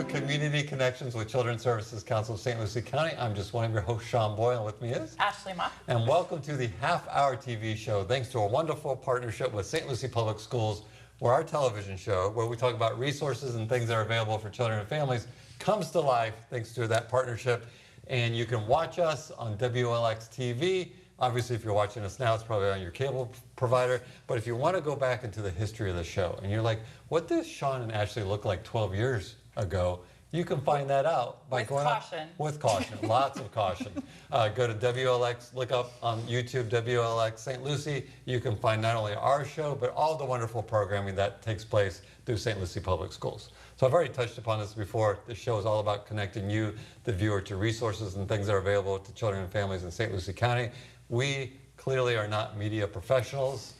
to Community Connections with Children's Services Council of St. Lucie County. I'm just one of your hosts, Sean Boyle, and with me is Ashley Mott. And welcome to the half-hour TV show, thanks to a wonderful partnership with St. Lucie Public Schools, where our television show, where we talk about resources and things that are available for children and families, comes to life thanks to that partnership. And you can watch us on WLX TV. Obviously, if you're watching us now, it's probably on your cable provider. But if you want to go back into the history of the show, and you're like, what does Sean and Ashley look like 12 years ago? You can find that out by going caution. With caution, lots of caution. Go to WLX, look up on YouTube, WLX St. Lucie. You can find not only our show, but all the wonderful programming that takes place through St. Lucie Public Schools. So I've already touched upon this before. This show is all about connecting you, the viewer, to resources and things that are available to children and families in St. Lucie County. We clearly are not media professionals,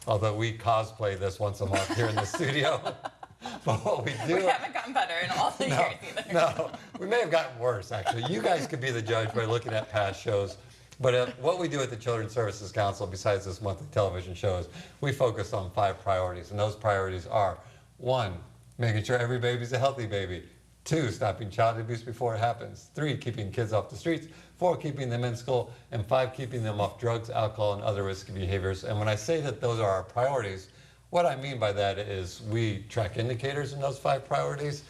although we cosplay this once a month here in the studio. But what we do... We haven't gotten better in all the years either. No, we may have gotten worse, actually. You guys could be the judge by looking at past shows. But what we do at the Children's Services Council, besides this monthly television show, is we focus on 5 priorities. And those priorities are, 1, making sure every baby's a healthy baby. 2, stopping child abuse before it happens. 3, keeping kids off the streets. 4, keeping them in school. And 5, keeping them off drugs, alcohol, and other risky behaviors. And when I say that those are our priorities, what I mean by that is we track indicators in those 5 priorities.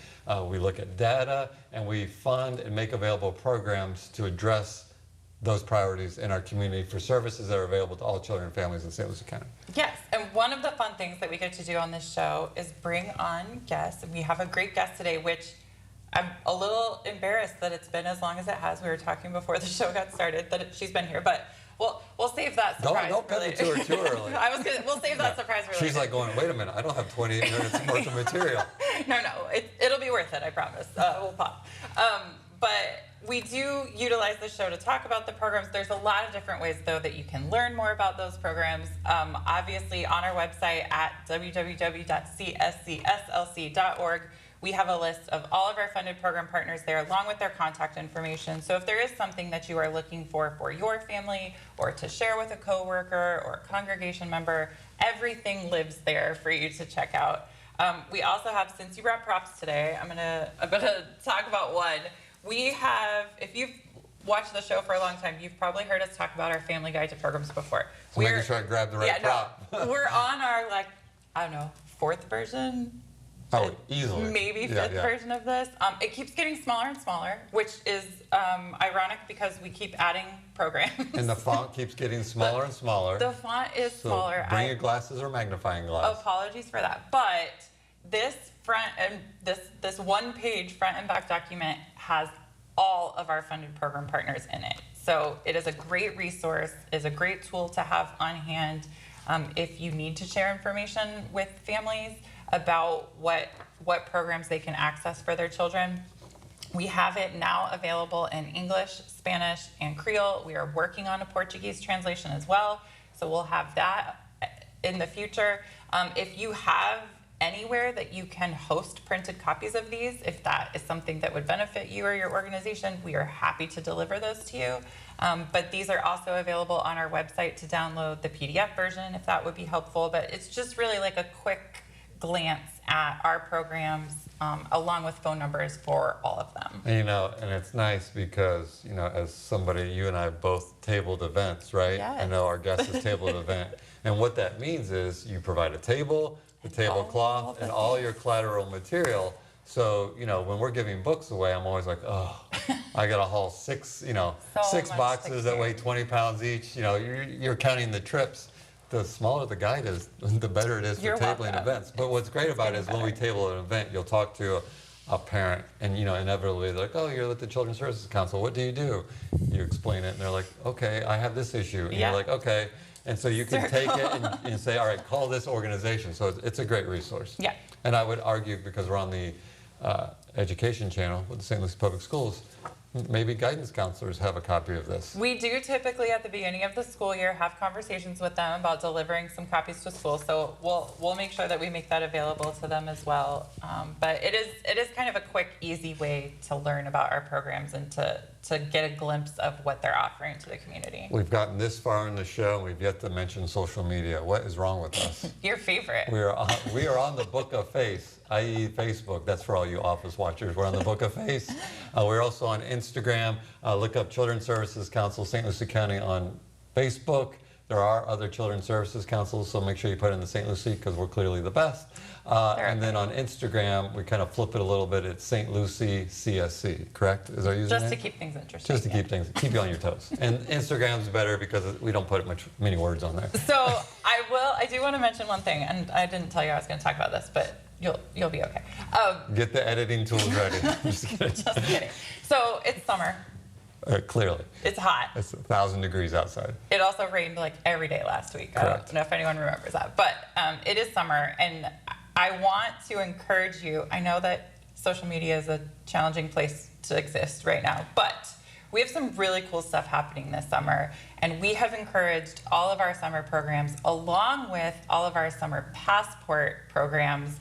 We look at data, and we fund and make available programs to address those priorities in our community for services that are available to all children and families in St. Lucie County. Yes, and one of the fun things that we get to do on this show is bring on guests. And we have a great guest today, which I'm a little embarrassed that it's been as long as it has. We were talking before the show got started that she's been here, but we'll save that surprise. Don't cut it to her too early. We'll save that surprise for later. She's like going, wait a minute, I don't have 28 minutes worth of material. No, it'll be worth it, I promise. We'll pop. But we do utilize the show to talk about the programs. There's a lot of different ways, though, that you can learn more about those programs. Obviously, on our website at www.cscslc.org, we have a list of all of our funded program partners there, along with their contact information. So if there is something that you are looking for your family, or to share with a coworker or a congregation member, everything lives there for you to check out. We also have, since you brought props today, I'm gonna talk about one. We have, if you've watched the show for a long time, you've probably heard us talk about our Family Guide to Programs before. So making sure I grab the right prop. No, we're on our, I don't know, 4th version? Oh, easily. Maybe 5th version of this. It keeps getting smaller and smaller, which is ironic because we keep adding programs. And the font keeps getting smaller and smaller. The font is smaller. Bring your glasses or magnifying glass. Apologies for that. But this front and this one-page front and back document has all of our funded program partners in it. So it is a great resource, is a great tool to have on hand if you need to share information with families about what programs they can access for their children. We have it now available in English, Spanish, and Creole. We are working on a Portuguese translation as well, so we'll have that in the future. If you have anywhere that you can host printed copies of these, if that is something that would benefit you or your organization, we are happy to deliver those to you. But these are also available on our website to download the PDF version if that would be helpful. But it's just really like a quick glance at our programs along with phone numbers for all of them. And, and it's nice because, as somebody, you and I both tabled events, right? Yes. I know our guest has tabled an event. And what that means is you provide a table, the tablecloth, and all your collateral material. So, when we're giving books away, I'm always like, oh, I got to haul 6 boxes that weigh 20 pounds each. You're counting the trips. The smaller the guide is, the better it is for tabling events. But what's great about it is when we table an event, you'll talk to a parent, and inevitably they're like, oh, you're with the Children's Services Council. What do? You explain it, and they're like, okay, I have this issue. And you're like, okay. And so you can take it and say, all right, call this organization. So it's a great resource. Yeah. And I would argue, because we're on the education channel with the St. Lucie Public Schools, maybe guidance counselors have a copy of this. We do typically at the beginning of the school year have conversations with them about delivering some copies to school. So we'll make sure that we make that available to them as well. But it is kind of a quick, easy way to learn about our programs and to get a glimpse of what they're offering to the community. We've gotten this far in the show, and we've yet to mention social media. What is wrong with us? Your favorite. We are on the book of faith i.e. Facebook. That's for all you office watchers. We're on the Book of Face. We're also on Instagram. Look up Children's Services Council, St. Lucie County on Facebook. There are other Children's Services Councils, so make sure you put in the St. Lucie because we're clearly the best. And then on Instagram, we kind of flip it a little bit. It's St. Lucie CSC, correct? Is our username? Just to keep things interesting. Just to keep you on your toes. And Instagram's better because we don't put many words on there. So I do want to mention one thing, and I didn't tell you I was going to talk about this, but you'll be okay. Get the editing tools ready. Just kidding. Just kidding. So it's summer. Clearly. It's hot. It's 1,000 degrees outside. It also rained like every day last week. Correct. I don't know if anyone remembers that, but it is summer, and I want to encourage you. I know that social media is a challenging place to exist right now, but we have some really cool stuff happening this summer, and we have encouraged all of our summer programs, along with all of our summer passport programs,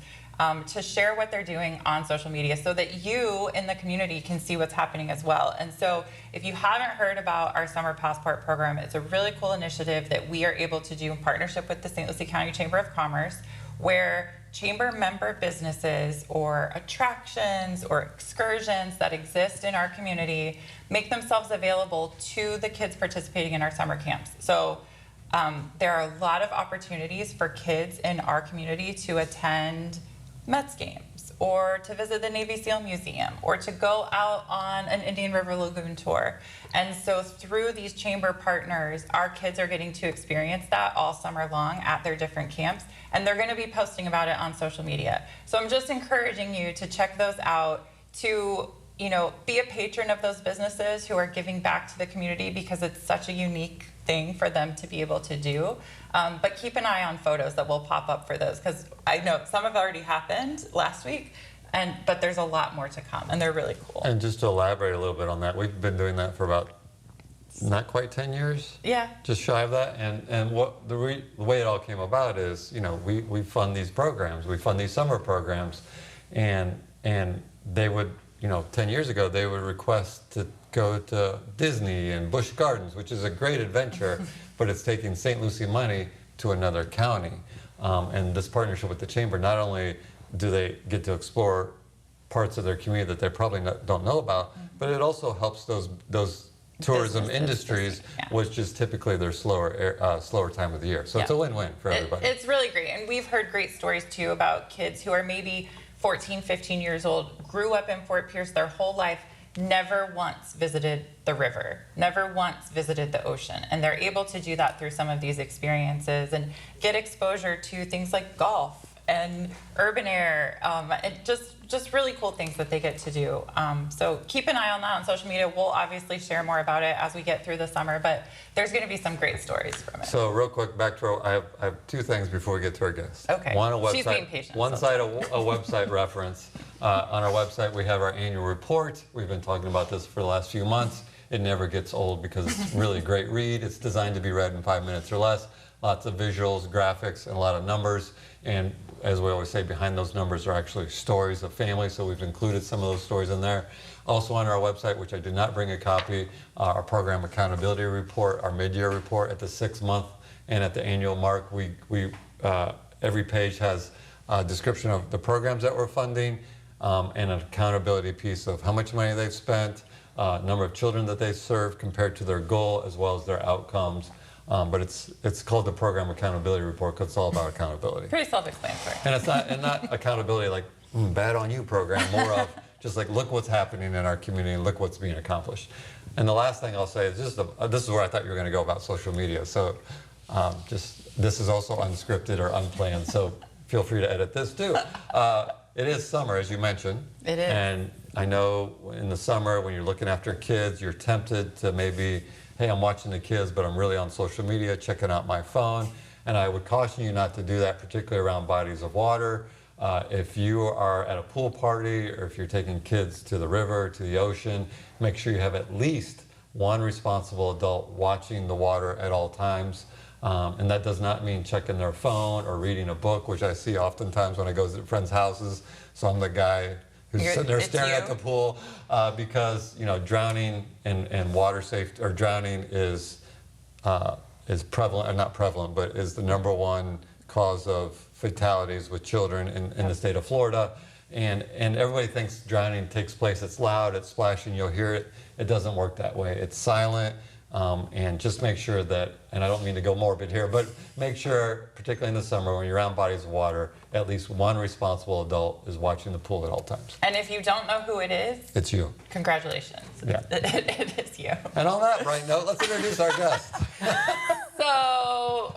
to share what they're doing on social media so that you in the community can see what's happening as well. And so if you haven't heard about our Summer Passport program, it's a really cool initiative that we are able to do in partnership with the St. Lucie County Chamber of Commerce, where chamber member businesses or attractions or excursions that exist in our community make themselves available to the kids participating in our summer camps. So there are a lot of opportunities for kids in our community to attend Mets games, or to visit the Navy SEAL Museum, or to go out on an Indian River Lagoon tour. And so through these chamber partners, our kids are getting to experience that all summer long at their different camps, and they're going to be posting about it on social media. So I'm just encouraging you to check those out, to be a patron of those businesses who are giving back to the community, because it's such a unique thing for them to be able to do. But keep an eye on photos that will pop up for those, because I know some have already happened last week, but there's a lot more to come, and they're really cool. And just to elaborate a little bit on that, we've been doing that for about not quite 10 years. Yeah. Just shy of that. And what the way it all came about is, we fund these programs, we fund these summer programs, and they would, 10 years ago, they would request to go to Disney and Busch Gardens, which is a great adventure, but it's taking St. Lucie money to another county. And this partnership with the Chamber, not only do they get to explore parts of their community that they probably don't know about, but it also helps those tourism industries, which is typically their slower time of the year. So it's a win-win for everybody. It's really great. And we've heard great stories, too, about kids who are maybe 14, 15 years old, grew up in Fort Pierce their whole life, never once visited the river, never once visited the ocean. And they're able to do that through some of these experiences and get exposure to things like golf and urban air, and just really cool things that they get to do. So keep an eye on that on social media. We'll obviously share more about it as we get through the summer, but there's going to be some great stories from it. So real quick, back to I have two things before we get to our guests. Okay. One, a website. She's being patient. One side, a website reference. On our website, we have our annual report. We've been talking about this for the last few months. It never gets old because it's really a great read. It's designed to be read in 5 minutes or less. Lots of visuals, graphics, and a lot of numbers. And as we always say, behind those numbers are actually stories of families, so we've included some of those stories in there. Also on our website, which I did not bring a copy, our program accountability report, our mid-year report at the 6th month and at the annual mark. Every page has a description of the programs that we're funding, and an accountability piece of how much money they've spent, number of children that they served compared to their goal, as well as their outcomes. But it's called the Program Accountability Report because it's all about accountability. Pretty self-explanatory. And it's not accountability like bad on you program, more of just like look what's happening in our community and look what's being accomplished. And the last thing I'll say is this is where I thought you were going to go about social media. So this is also unscripted or unplanned. So feel free to edit this too. It is summer, as you mentioned. It is. And I know in the summer when you're looking after kids, you're tempted to maybe, hey, I'm watching the kids, but I'm really on social media, checking out my phone. And I would caution you not to do that, particularly around bodies of water. If you are at a pool party or if you're taking kids to the river, to the ocean, make sure you have at least one responsible adult watching the water at all times. And that does not mean checking their phone or reading a book, which I see oftentimes when I go to friends' houses. So I'm the guy who's sitting there staring at the pool because drowning and water safety, or drowning is prevalent, or not prevalent, but is the #1 cause of fatalities with children in the state of Florida. And everybody thinks drowning takes place, it's loud, it's splashing, you'll hear it. It doesn't work that way. It's silent. And just make sure that, and I don't mean to go morbid here, but make sure, particularly in the summer when you're around bodies of water, at least one responsible adult is watching the pool at all times. And if you don't know who it is, it's you. Congratulations. Yeah. It is you. And on that bright note, let's introduce our guest. So,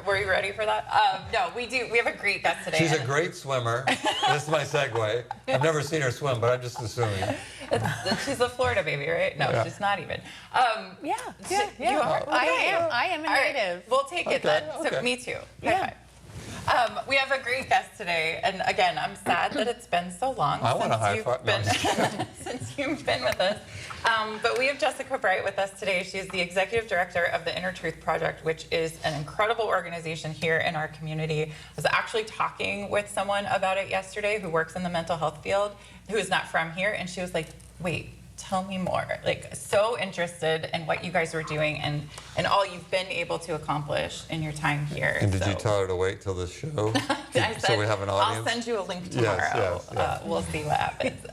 were you ready for that? No, we do. We have a great guest today. She's a great swimmer. This is my segue. I've never seen her swim, but I'm just assuming. She's a Florida baby, right? No, Yeah. she's not even. Yeah. You are? I am a All right, native. we'll take it then. Okay. So, me too. Yeah. We have a great guest today, and again, I'm sad that it's been so long I want a high five. No, I'm just kidding. since you've been with us. But we have Jessica Bright with us today. She is the executive director of the Inner Truth Project, which is an incredible organization here in our community. I was actually talking with someone about it yesterday who works in the mental health field, who is not from here, and she was like, wait, tell me more. Like, so interested in what you guys were doing and all you've been able to accomplish in your time here. And did you tell her to wait till the show? I said, So we have an audience? I'll send you a link tomorrow. Yes. We'll see what happens.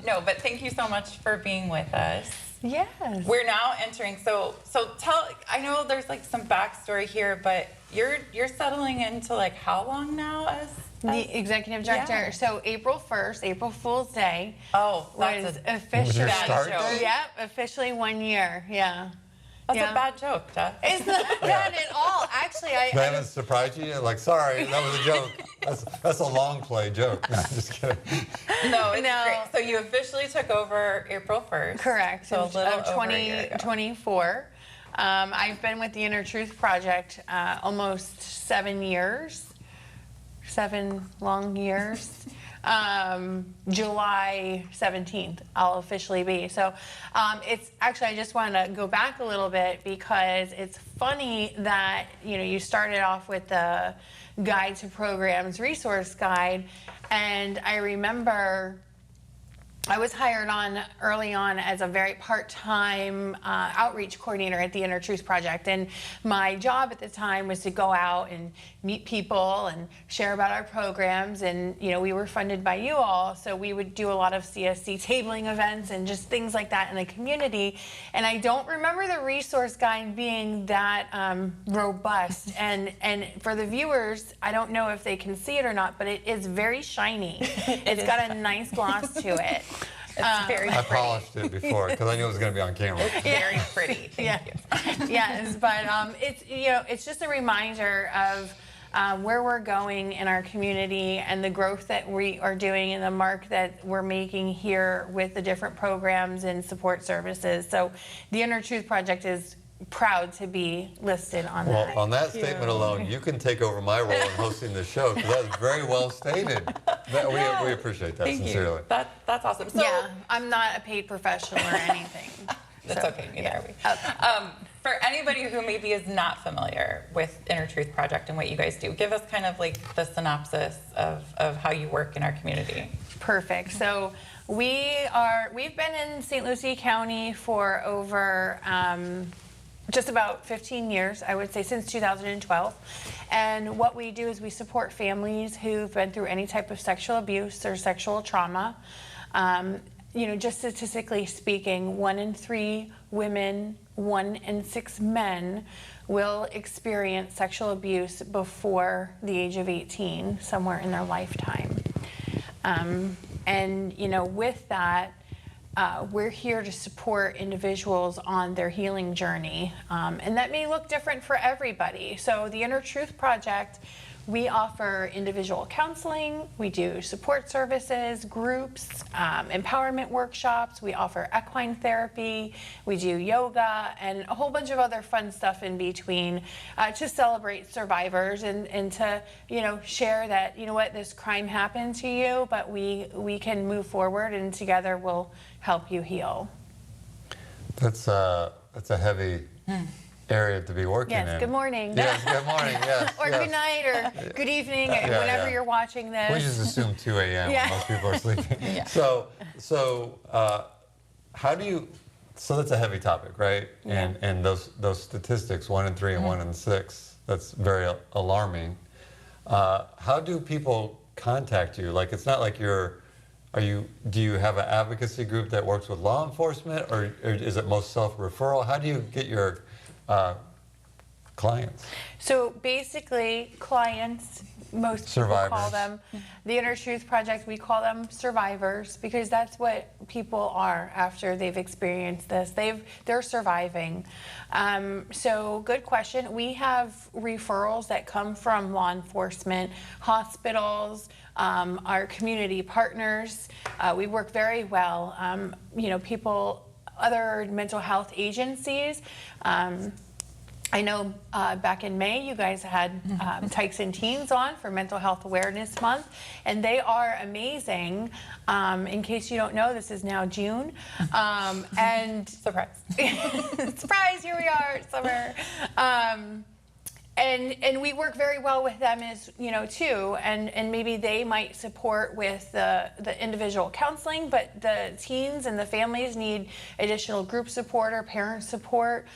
No, but thank you so much for being with us. Yes. We're now entering. So tell. I know there's like some backstory here, but you're settling into like how long now as The executive director. Yeah. So April 1st, April Fool's Day, Oh, was that's officially. your bad start joke. date? Yep, officially 1 year. Yeah. a Yeah. bad joke, Jeff. It's not bad at all. Actually, That haven't surprised you? Like, sorry, that was a joke. That's a long play joke. No, I'm just kidding. No, it's No. great. So you officially took over April 1st. correct. So a little of over a year ago. 2024. I've been with the Inner Truth Project almost 7 years. 7 long years. July 17th, I'll officially be. So it's actually, I just want to go back a little bit because it's funny that, you started off with the Guide to Programs resource guide. And I remember I was hired on early on as a very part-time outreach coordinator at the Inner Truth Project. And my job at the time was to go out and meet people and share about our programs. And, we were funded by you all, so we would do a lot of CSC tabling events and just things like that in the community. And I don't remember the resource guide being that robust. And for the viewers, I don't know if they can see it or not, but it is very shiny. It's got a nice gloss to it. It's very I pretty. polished it before because I knew it was going to be on camera. Very pretty. Thank you. Yes, but it's just a reminder of where we're going in our community and the growth that we are doing and the mark that we're making here with the different programs and support services. So the Inner Truth Project is proud to be listed on Well, that. on that statement alone, you can take over my role in hosting the show because that was very well stated. We appreciate that Thank sincerely. you. That's awesome. So, Yeah, I'm not a paid professional or anything. That's So, okay, neither yeah. are we. For anybody who maybe is not familiar with Inner Truth Project and what you guys do, give us kind of like the synopsis of how you work in our community. Perfect. So we've been in St. Lucie County for over just about 15 years, I would say, since 2012. And what we do is we support families who've been through any type of sexual abuse or sexual trauma. Just statistically speaking, 1 in 3 women, 1 in 6 men will experience sexual abuse before the age of 18, somewhere in their lifetime. With that, we're here to support individuals on their healing journey. And that may look different for everybody. So the Inner Truth Project, we offer individual counseling, we do support services, groups, empowerment workshops, we offer equine therapy, we do yoga, and a whole bunch of other fun stuff in between to celebrate survivors and to, share that, this crime happened to you, but we can move forward and together we'll help you heal. That's a heavy area to be working in. Yes, good morning. Yes, good morning. Yes. Or yes. good night, or good evening, Yeah, whenever yeah. you're watching this. We just assume 2 a.m. Yeah. when most people are sleeping. So how do you? So that's a heavy topic, right? Yeah. And those statistics, 1 in 3 and 1 in 6, that's very alarming. How do people contact you? Like, it's not like do you have an advocacy group that works with law enforcement, or is it most self-referral? How do you get your clients? So basically, clients, most people call Survivors. them, the Inner Truth Project, we call them survivors, because that's what people are after they've experienced this. They're surviving. So good question. We have referrals that come from law enforcement, hospitals, our community partners. We work very well. People, other mental health agencies. I know back in May, you guys had Tykes and Teens on for Mental Health Awareness Month, and they are amazing. In case you don't know, this is now June. And Surprise. surprise, here we are, summer. And we work very well with them as too, and maybe they might support with the individual counseling, but the teens and the families need additional group support or parent support.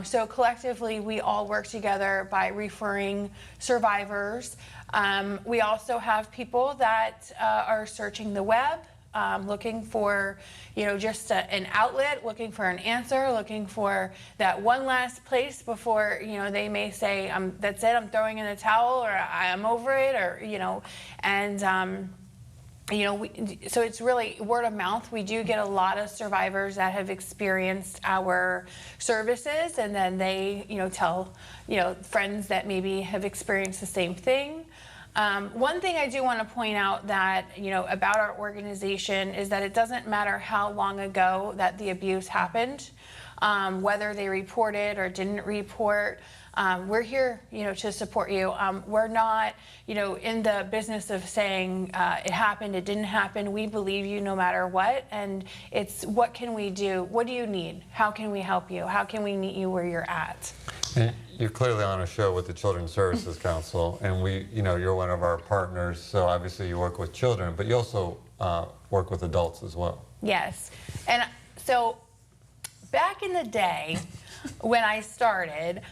So collectively, we all work together by referring survivors. We also have people that are searching the web, looking for, just an outlet, looking for an answer, looking for that one last place before, they may say, that's it, I'm throwing in the towel, or I'm over it, or, so it's really word of mouth. We do get a lot of survivors that have experienced our services, and then they, tell, friends that maybe have experienced the same thing. One thing I do want to point out that, about our organization is that it doesn't matter how long ago that the abuse happened, whether they reported or didn't report. We're here, to support you. We're not, in the business of saying it happened, it didn't happen. We believe you no matter what. And it's what can we do? What do you need? How can we help you? How can we meet you where you're at? And you're clearly on a show with the Children's Services Council, and you're one of our partners, so obviously you work with children, but you also work with adults as well. Yes. And so back in the day when I started,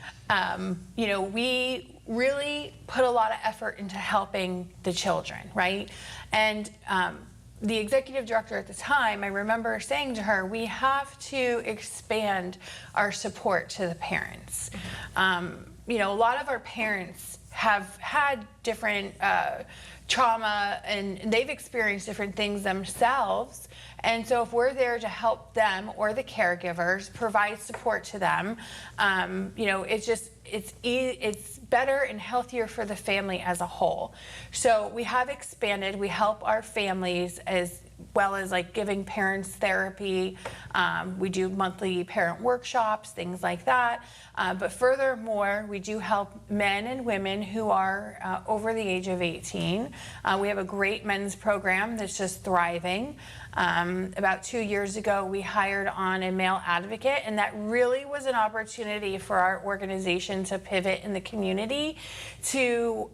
we really put a lot of effort into helping the children, right? And the executive director at the time, I remember saying to her, we have to expand our support to the parents. A lot of our parents have had different trauma, and they've experienced different things themselves. And so if we're there to help them, or the caregivers, provide support to them, it's better and healthier for the family as a whole. So we have expanded. We help our families as well as like giving parents therapy. We do monthly parent workshops, things like that. But furthermore, we do help men and women who are over the age of 18. We have a great men's program that's just thriving. About 2 years ago, we hired on a male advocate, and that really was an opportunity for our organization to pivot in the community to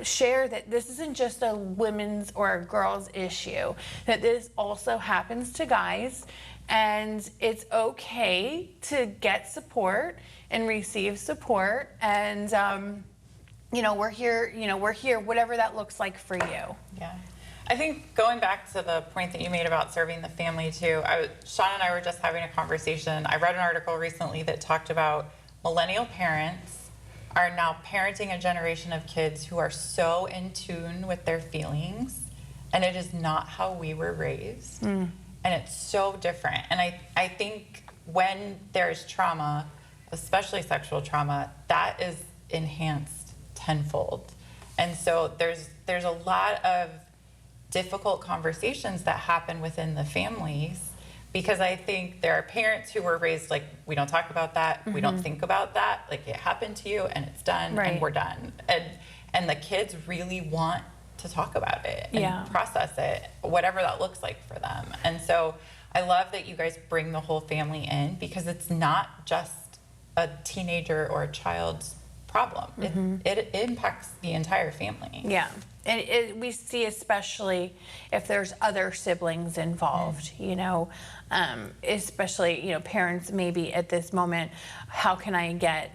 share that this isn't just a women's or a girls' issue, that this also happens to guys, and it's okay to get support and receive support, and we're here, whatever that looks like for you. Yeah. I think going back to the point that you made about serving the family too, Sean and I were just having a conversation. I read an article recently that talked about millennial parents are now parenting a generation of kids who are so in tune with their feelings, and it is not how we were raised. And it's so different. And I think when there's trauma, especially sexual trauma, that is enhanced tenfold. And so there's a lot of difficult conversations that happen within the families, because I think there are parents who were raised like, we don't talk about that, we don't think about that, like it happened to you and it's done, Right. and we're done. And the kids really want to talk about it and process it, whatever that looks like for them. And so I love that you guys bring the whole family in, because it's not just a teenager or a child's problem. It impacts the entire family. Yeah. And we see, especially if there's other siblings involved, especially, parents maybe at this moment, how can I get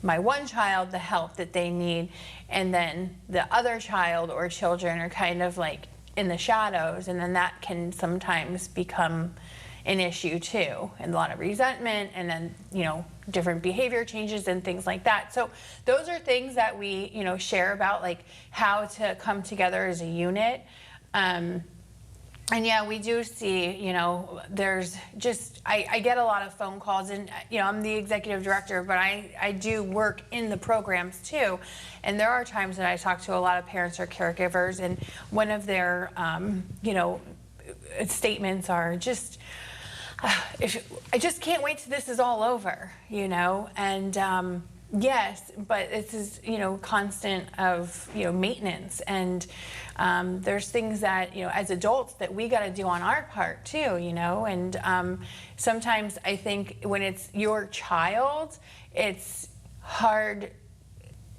my one child the help that they need, and then the other child or children are kind of like in the shadows, and then that can sometimes become an issue too, and a lot of resentment, and then, you know, different behavior changes and things like that. So those are things that we, you know, share about, like how to come together as a unit. And yeah, we do see, you know, there's just, I get a lot of phone calls, and, you know, I'm the executive director, but I do work in the programs too. And there are times that I talk to a lot of parents or caregivers, and one of their, you know, statements are just, I just can't wait till this is all over, you know, and yes, but this is, you know, constant of, you know, maintenance, and there's things that, you know, as adults that we got to do on our part too, you know, and sometimes I think when it's your child, it's hard,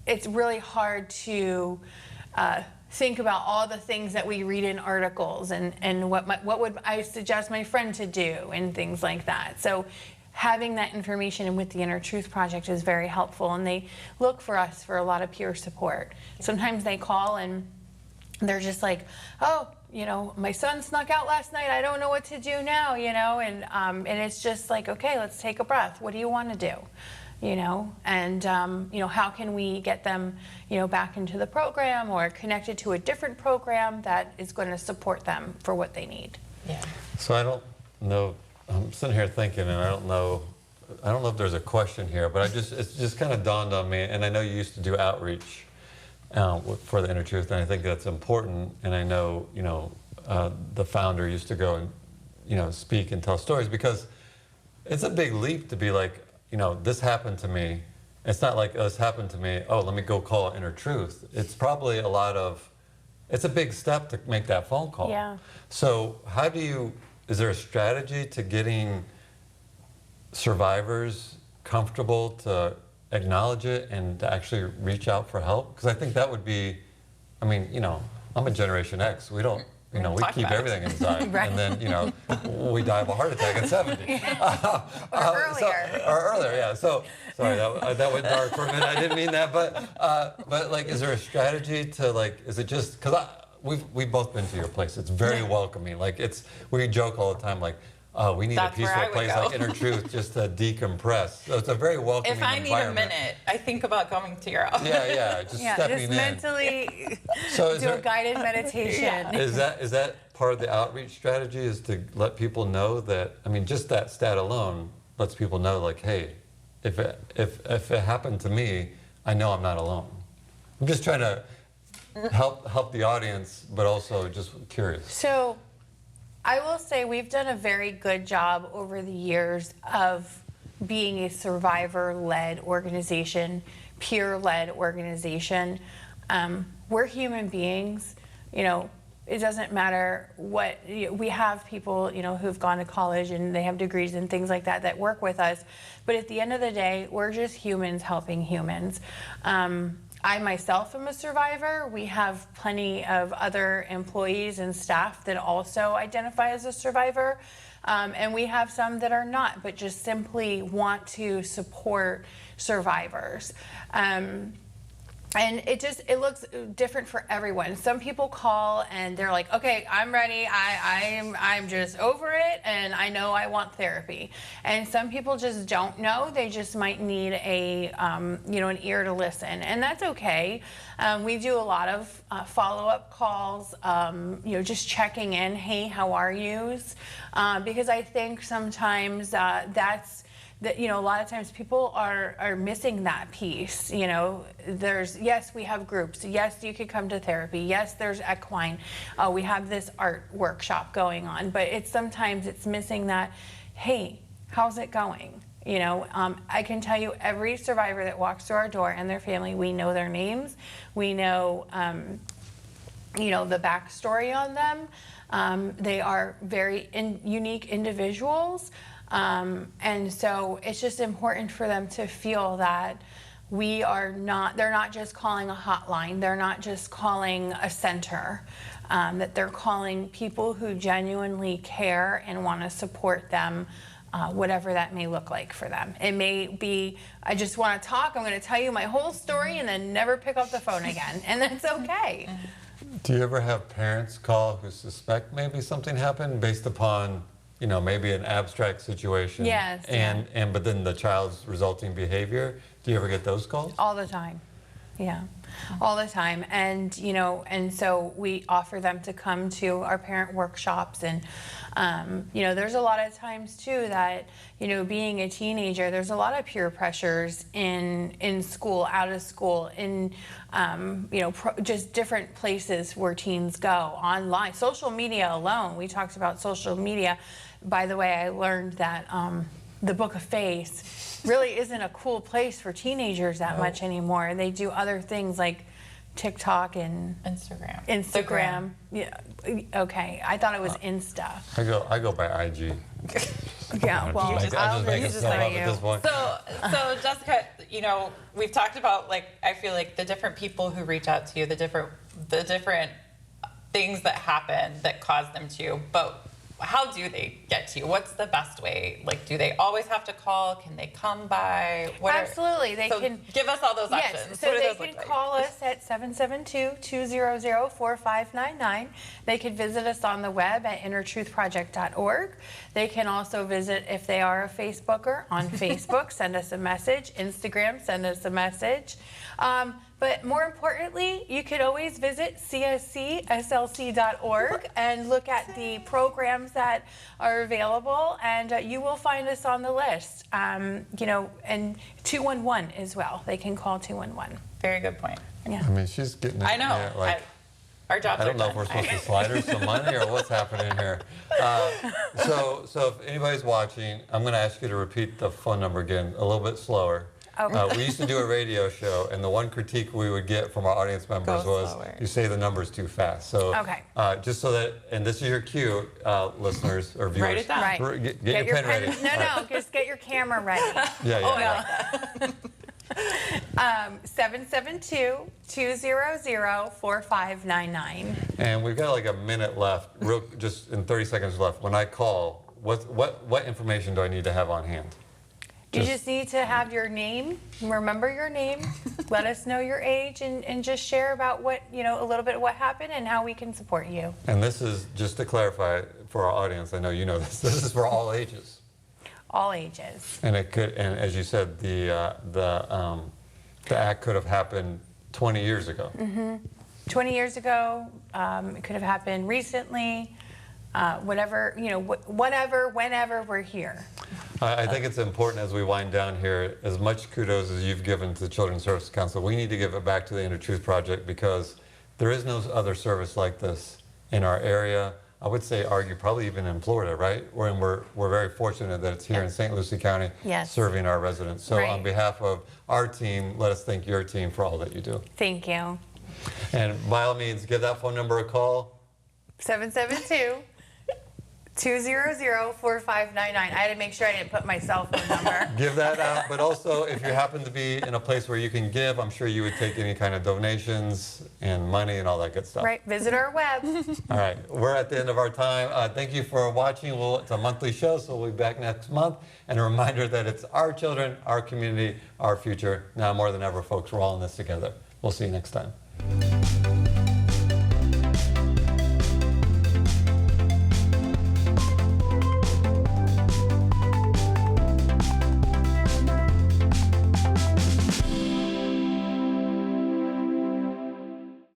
it's really hard to think about all the things that we read in articles, and what would I suggest my friend to do, and things like that. So having that information with the Inner Truth Project is very helpful, and they look for us for a lot of peer support. Sometimes they call and they're just like, oh, you know, my son snuck out last night, I don't know what to do now, you know, and it's just like, okay, let's take a breath. What do you want to do? You know, and you know, how can we get them, you know, back into the program or connected to a different program that is going to support them for what they need. Yeah. So I don't know, I'm sitting here thinking, and I don't know if there's a question here, but it's just kind of dawned on me, and I know you used to do outreach for the Inner Truth, and I think that's important, and I know, you know, the founder used to go and, you know, speak and tell stories, because it's a big leap to be like, you know, this happened to me. It's not like, oh, this happened to me, oh, let me go call Inner Truth. It's probably it's a big step to make that phone call. Yeah. So is there a strategy to getting survivors comfortable to acknowledge it and to actually reach out for help? Because I think that would be, I mean, you know, I'm a Generation X. We don't, you know, we keep everything inside. Right. And then, you know, we die of a heart attack at 70. Earlier. Or earlier, yeah. So, sorry, that went dark for a minute. I didn't mean that. But like, is there a strategy to, like, is it just, because we've both been to your place. It's very welcoming. Like, we joke all the time, like, oh, we need That's a peaceful place go. like Inner Truth just to decompress. So it's a very welcoming If I need a minute, I think about going to your office. Yeah, just stepping just in. mentally So do a guided meditation. Is that part of the outreach strategy, is to let people know that, I mean, just that stat alone lets people know, like, hey, if it happened to me, I know I'm not alone. I'm just trying to help the audience, but also just curious. So I will say we've done a very good job over the years of being a survivor-led organization, peer-led organization. We're human beings, you know. It doesn't matter what, we have people, you know, who've gone to college and they have degrees and things like that that work with us. But at the end of the day, we're just humans helping humans. I myself am a survivor. We have plenty of other employees and staff that also identify as a survivor. And we have some that are not, but just simply want to support survivors. And it looks different for everyone. Some people call and they're like, okay, I'm ready. I'm just over it, and I know I want therapy. And some people just don't know. They just might need an ear to listen, and that's okay. We do a lot of follow-up calls, just checking in. Hey, how are yous? Because I think sometimes that's that, a lot of times people are missing that piece. Yes, we have groups. Yes, you could come to therapy. Yes, there's equine. We have this art workshop going on, but sometimes it's missing that, hey, how's it going? I can tell you every survivor that walks through our door and their family, we know their names. We know, the backstory on them. They are very unique individuals. And so it's just important for them to feel that they're not just calling a hotline, they're not just calling a center, that they're calling people who genuinely care and want to support them whatever that may look like for them. It may be, I just want to talk, I'm going to tell you my whole story and then never pick up the phone again, and that's okay. Do you ever have parents call who suspect maybe something happened based upon, maybe an abstract situation? Yes, And but then the child's resulting behavior? Do you ever get those calls? All the time. Yeah, all the time. And, and so we offer them to come to our parent workshops. And, there's a lot of times too that, being a teenager, there's a lot of peer pressures in school, out of school, in, just different places where teens go, online, social media alone. We talked about social media. By the way, I learned that the Book of Face really isn't a cool place for teenagers that much anymore. They do other things like TikTok and Instagram. Yeah. Okay. I thought it was Insta. I go by IG. Yeah. Well, I just make stuff up at this point. So Jessica, we've talked about, I feel like the different people who reach out to you, the different things that happen that cause them to, but how do they get to you? What's the best way? Do they always have to call? Can they come by? Absolutely. They can give us all those yes, options. So they can call us at 772-200-4599. They could visit us on the web at innertruthproject.org. They can also visit, if they are a Facebooker, on Facebook, send us a message. Instagram, send us a message. But more importantly, you could always visit cscslc.org and look at the programs that are available, and you will find us on the list. And 211 as well. They can call 211. Very good point. Yeah. I mean, she's getting it. I know. Yeah, our jobs I don't are know done. if we're supposed to slide her some money or what's happening here. So if anybody's watching, I'm going to ask you to repeat the phone number again a little bit slower. Okay. We used to do a radio show, and the one critique we would get from our audience members was, you say the numbers too fast. So Okay. just so that, and this is your cue, listeners or viewers. Write it down. Right. Get your pen ready. No, just get your camera ready. Yeah. 772-200-4599. And we've got like a minute left, just in 30 seconds left. When I call, what information do I need to have on hand? You just need to have your name, remember your name, let us know your age, and just share about a little bit of what happened and how we can support you. And this is, just to clarify for our audience, I know you know this is for all ages. All ages. And it could, and as you said, the act could have happened 20 years ago. 20 years ago, it could have happened recently, whatever, whenever we're here. I think it's important as we wind down here, as much kudos as you've given to the Children's Services Council, we need to give it back to the Inner Truth Project, because there is no other service like this in our area. I would say, probably even in Florida, right? We're very fortunate that it's here in St. Lucie County, serving our residents. So on behalf of our team, let us thank your team for all that you do. Thank you. And by all means, give that phone number a call. 772-200-4599. I had to make sure I didn't put my cell phone number. Give that out, but also if you happen to be in a place where you can give, I'm sure you would take any kind of donations and money and all that good stuff. Right, visit our web. All right, we're at the end of our time. Thank you for watching. It's a monthly show, so we'll be back next month. And a reminder that it's our children, our community, our future. Now more than ever, folks, we're all in this together. We'll see you next time.